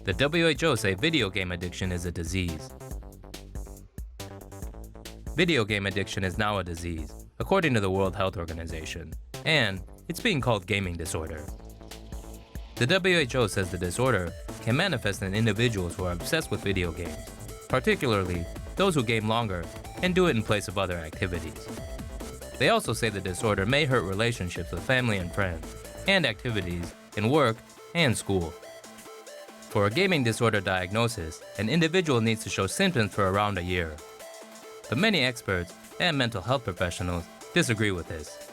The WHO say video game addiction is a disease. Video game addiction is now a disease, according to the World Health Organization, and it's being called gaming disorder. The WHO says the disorder can manifest in individuals who are obsessed with video games, particularly those who game longer and do it in place of other activities. They also say the disorder may hurt relationships with family and friends, and activities in work and school. For a gaming disorder diagnosis, an individual needs to show symptoms for around a year. But many experts and mental health professionals disagree with this.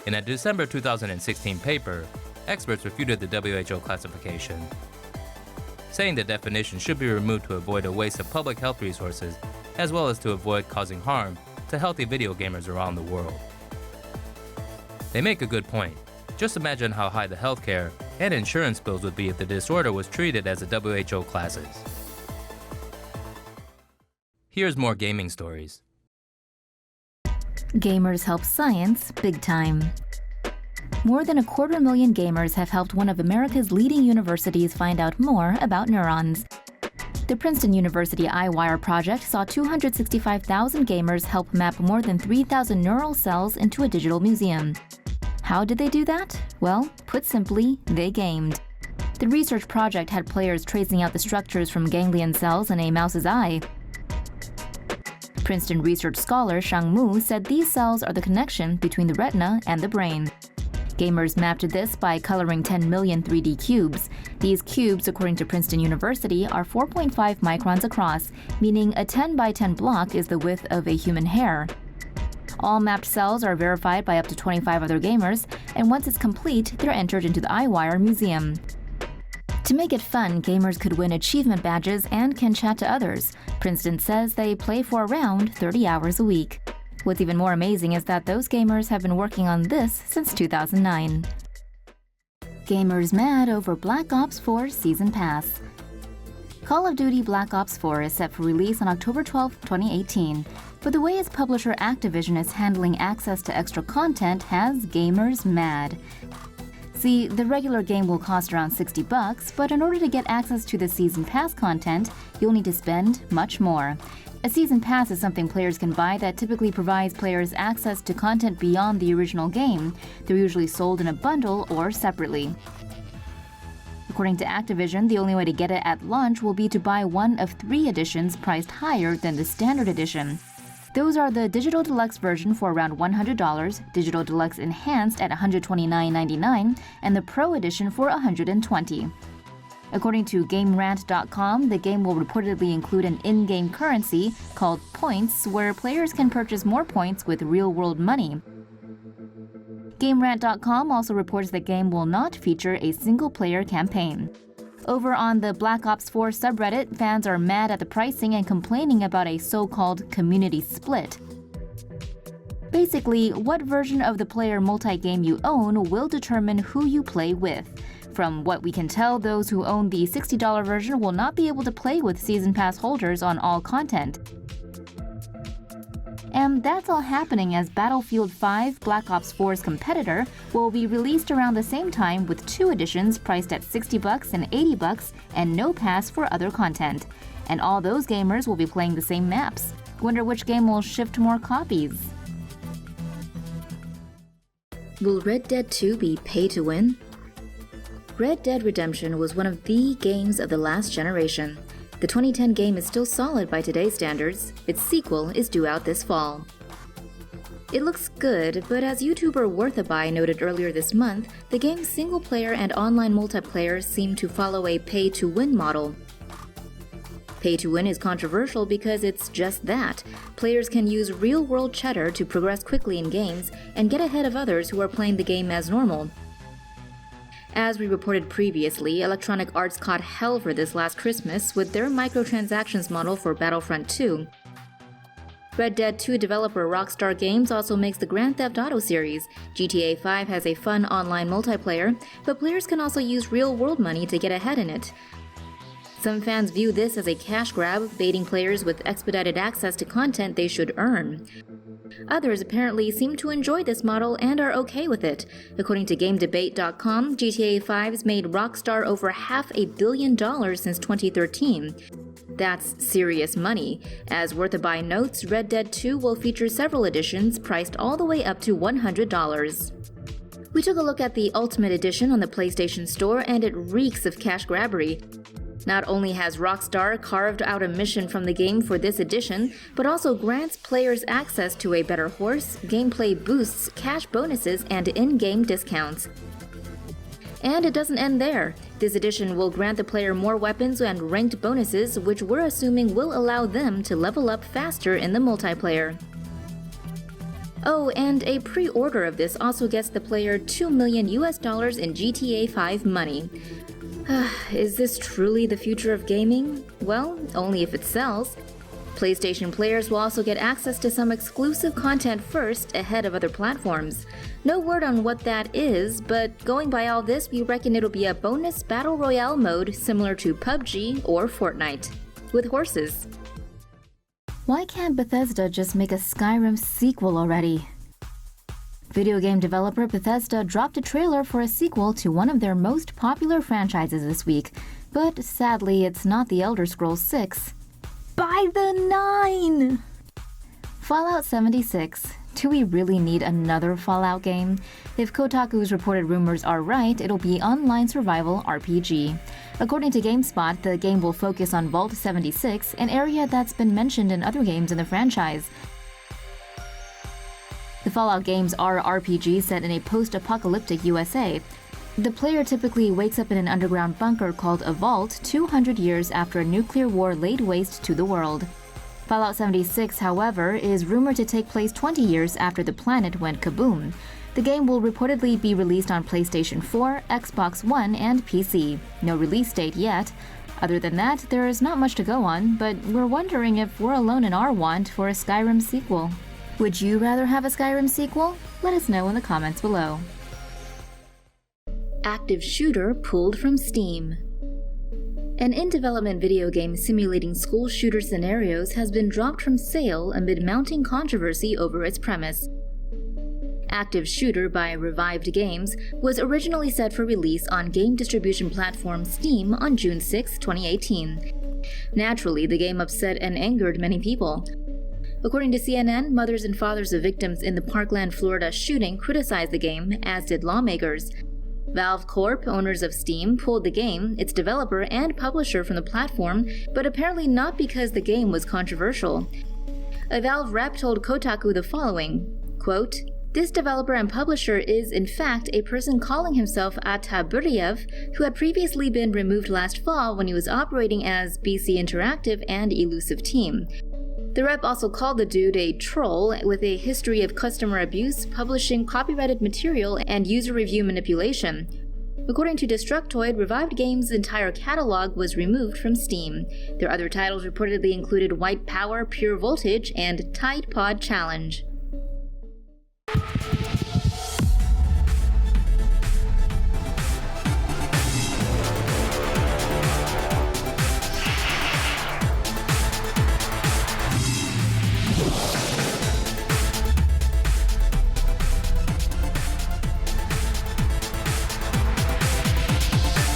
In a December 2016 paper, experts refuted the WHO classification, saying the definition should be removed to avoid a waste of public health resources, as well as to avoid causing harm to healthy video gamers around the world. They make a good point. Just imagine how high the healthcare and insurance bills would be if the disorder was treated as the WHO classes. Here's more gaming stories. Gamers help science big time. More than 250,000 gamers have helped one of America's leading universities find out more about neurons. The Princeton University EyeWire project saw 265,000 gamers help map more than 3,000 neural cells into a digital museum. How did they do that? Well, put simply, they gamed. The research project had players tracing out the structures from ganglion cells in a mouse's eye. Princeton research scholar Shang Mu said these cells are the connection between the retina and the brain. Gamers mapped this by coloring 10 million 3D cubes. These cubes, according to Princeton University, are 4.5 microns across, meaning a 10 by 10 block is the width of a human hair. All mapped cells are verified by up to 25 other gamers, and once it's complete, they're entered into the EyeWire Museum. To make it fun, gamers could win achievement badges and can chat to others. Princeton says they play for around 30 hours a week. What's even more amazing is that those gamers have been working on this since 2009. Gamers mad over Black Ops 4 Season Pass. Call of Duty Black Ops 4 is set for release on October 12, 2018, but the way its publisher Activision is handling access to extra content has gamers mad. See, the regular game will cost around $60, but in order to get access to the Season Pass content, you'll need to spend much more. A Season Pass is something players can buy that typically provides players access to content beyond the original game. They're usually sold in a bundle or separately. According to Activision, the only way to get it at launch will be to buy one of 3 editions priced higher than the standard edition. Those are the Digital Deluxe version for around $100, Digital Deluxe Enhanced at $129.99, and the Pro Edition for $120. According to GameRant.com, the game will reportedly include an in-game currency called points, where players can purchase more points with real-world money. GameRant.com also reports the game will not feature a single-player campaign. Over on the Black Ops 4 subreddit, fans are mad at the pricing and complaining about a so-called community split. Basically, what version of the player multi-game you own will determine who you play with. From what we can tell, those who own the $60 version will not be able to play with Season Pass holders on all content. And that's all happening as Battlefield 5, Black Ops 4's competitor, will be released around the same time with 2 editions priced at $60 and $80 and no pass for other content. And all those gamers will be playing the same maps. Wonder which game will shift more copies. Will Red Dead 2 be pay to win? Red Dead Redemption was one of the games of the last generation. The 2010 game is still solid by today's standards. Its sequel is due out this fall. It looks good, but as YouTuber Worthabuy noted earlier this month, the game's single-player and online multiplayer seem to follow a pay-to-win model. Pay-to-win is controversial because it's just that. Players can use real-world cheddar to progress quickly in games and get ahead of others who are playing the game as normal. As we reported previously, Electronic Arts caught hell for this last Christmas with their microtransactions model for Battlefront 2. Red Dead 2 developer Rockstar Games also makes the Grand Theft Auto series. GTA 5 has a fun online multiplayer, but players can also use real-world money to get ahead in it. Some fans view this as a cash grab, baiting players with expedited access to content they should earn. Others apparently seem to enjoy this model and are okay with it. According to GameDebate.com, GTA 5's made Rockstar over $500 million since 2013. That's serious money. As Worth a Buy notes, Red Dead 2 will feature several editions priced all the way up to $100. We took a look at the Ultimate Edition on the PlayStation Store, and it reeks of cash grabbery. Not only has Rockstar carved out a mission from the game for this edition, but also grants players access to a better horse, gameplay boosts, cash bonuses, and in-game discounts. And it doesn't end there. This edition will grant the player more weapons and ranked bonuses, which we're assuming will allow them to level up faster in the multiplayer. Oh, and a pre-order of this also gets the player $2 million in GTA 5 money. Is this truly the future of gaming? Well, only if it sells. PlayStation players will also get access to some exclusive content first ahead of other platforms. No word on what that is, but going by all this, we reckon it'll be a bonus battle royale mode similar to PUBG or Fortnite, with horses. Why can't Bethesda just make a Skyrim sequel already? Video game developer Bethesda dropped a trailer for a sequel to one of their most popular franchises this week, but sadly it's not The Elder Scrolls 6. By the 9! Fallout 76. Do we really need another Fallout game? If Kotaku's reported rumors are right, it'll be online survival RPG. According to GameSpot, the game will focus on Vault 76, an area that's been mentioned in other games in the franchise. The Fallout games are RPGs set in a post-apocalyptic USA. The player typically wakes up in an underground bunker called a vault 200 years after a nuclear war laid waste to the world. Fallout 76, however, is rumored to take place 20 years after the planet went kaboom. The game will reportedly be released on PlayStation 4, Xbox One, and PC. No release date yet. Other than that, there is not much to go on, but we're wondering if we're alone in our want for a Skyrim sequel. Would you rather have a Skyrim sequel? Let us know in the comments below. Active shooter pulled from Steam. An in-development video game simulating school shooter scenarios has been dropped from sale amid mounting controversy over its premise. Active Shooter by Revived Games was originally set for release on game distribution platform Steam on June 6, 2018. Naturally, the game upset and angered many people. According to CNN, mothers and fathers of victims in the Parkland, Florida shooting criticized the game, as did lawmakers. Valve Corp, owners of Steam, pulled the game, its developer and publisher, from the platform, but apparently not because the game was controversial. A Valve rep told Kotaku the following, quote, "This developer and publisher is, in fact, a person calling himself Ataburiev, who had previously been removed last fall when he was operating as BC Interactive and Elusive Team." The rep also called the dude a troll with a history of customer abuse, publishing copyrighted material, and user review manipulation. According to Destructoid, Revived Games' entire catalog was removed from Steam. Their other titles reportedly included White Power, Pure Voltage, and Tide Pod Challenge.